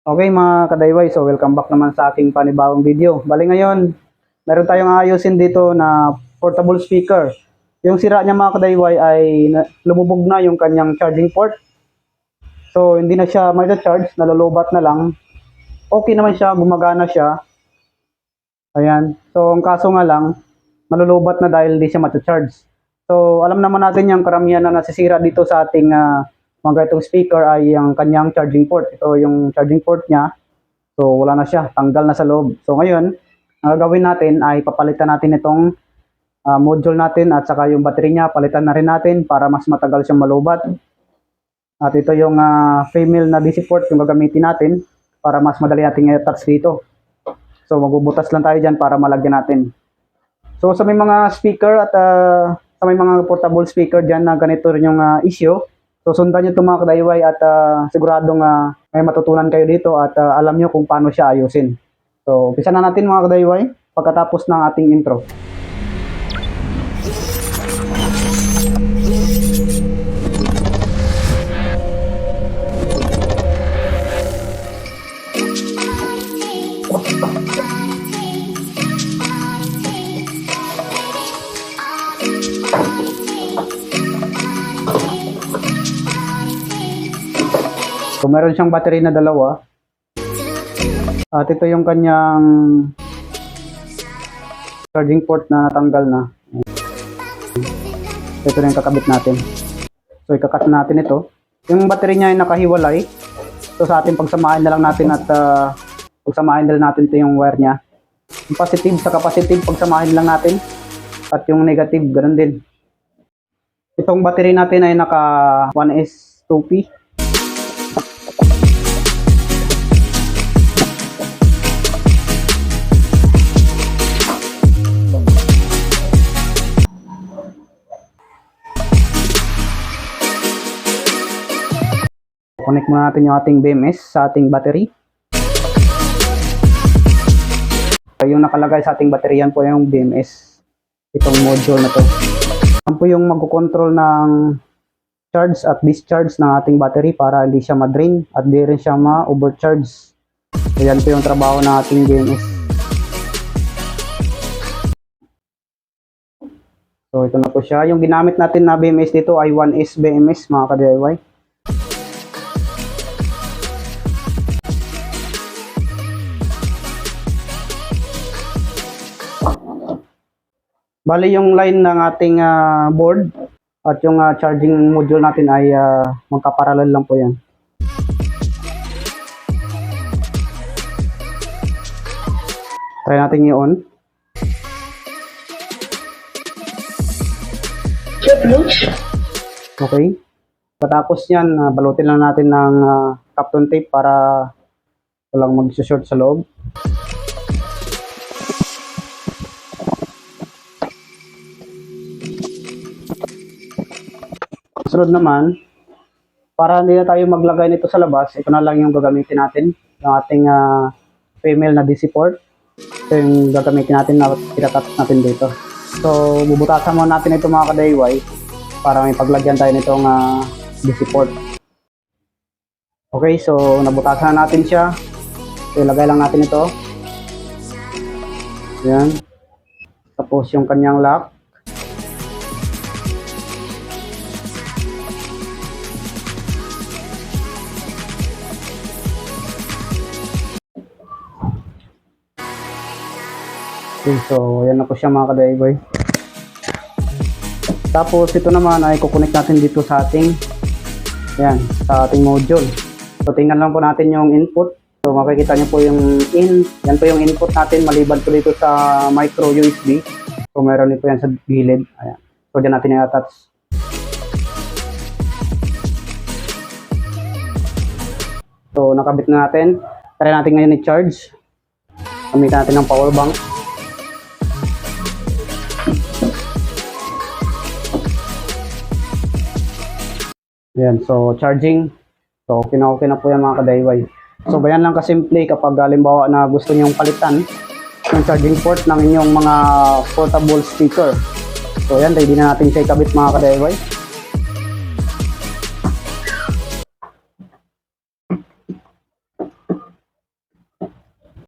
Okay mga kadayway, so welcome back naman sa aking panibagong video. Bali ngayon, meron tayong ayusin dito na portable speaker. Yung sira niya mga kadayway ay lumubog na yung kanyang charging port. So hindi na siya ma-charge, nalulubat na lang. Okay naman siya, gumagana siya. Ayan. So ang kaso nga lang, malulubat na dahil hindi siya ma-charge. So alam naman natin yung karamihan na nasisira dito sa ating mga itong speaker ay yung kanyang charging port. Ito yung charging port niya. So wala na siya, tanggal na sa loob. So ngayon, ang gagawin natin ay papalitan natin itong module natin at saka yung battery niya, palitan na rin natin para mas matagal siyang malubat. At ito yung female na DC port yung gagamitin natin para mas madali natin i-attach dito. So magbubutas lang tayo dyan para malagyan natin. So sa may mga speaker at sa may mga portable speaker dyan na ganito rin yung issue, so sundan nyo ito mga kadayway at siguradong may matutunan kayo dito at alam nyo kung paano siya ayusin. So umpisa na natin mga kadayway pagkatapos ng ating intro. So meron siyang battery na dalawa. At ito yung kanyang charging port na natanggal na. Ito na yung kakabit natin. So ikakat natin ito. Yung battery niya ay nakahiwalay. So sa ating pagsamahin na lang natin at pagsamahin na lang natin ito yung wire niya. Yung positive sa positive pagsamahin lang natin. At yung negative ganun din. Itong battery natin ay naka 1S2P. Connect muna natin yung ating BMS sa ating battery. Yung nakalagay sa ating battery, yan po yung BMS. Itong module na to. Yan po yung magkukontrol ng charge at discharge ng ating battery para hindi siya ma-drain at di rin siya ma-overcharge. So yan po yung trabaho ng ating BMS. So ito na po siya. Yung ginamit natin na BMS dito ay 1S BMS mga ka-DIY. Bali yung line ng ating board at yung charging module natin ay magkaparallel lang po yan. Try natin i-on. Okay. Patapos yan, balutin lang natin ng Kapton tape para walang mag-short sa loob. Sunod naman, para hindi na tayo maglagay nito sa labas, ito na lang yung gagamitin natin, yung ating female na DC port. Ito yung gagamitin natin na itatap natin dito. So, bubutasan muna natin ito mga kadayway para may paglagyan tayo nitong DC port. Okay, so nabutasan na natin siya. So, ilagay lang natin ito. Ayan. Tapos yung kanyang lock. Okay, so yan na po siya mga ka-DIY. Tapos ito naman ay kukonek natin dito sa ating sa ating module. So tingnan lang po natin yung input. So makikita niyo po yung yan po yung input natin maliban po dito sa micro USB. So meron din po yan sa gilid. Ayan. So diyan natin i-attach. So nakabit na natin. Try natin ngayon i-charge. Gamitin natin ng power bank. Ayan, so charging. So okay na po yan mga ka-DIY. So ganyan lang kasimple kapag halimbawa na gusto nyong palitan yung charging port ng inyong mga portable speaker. So ayan, ready na natin siya ikabit mga ka-DIY.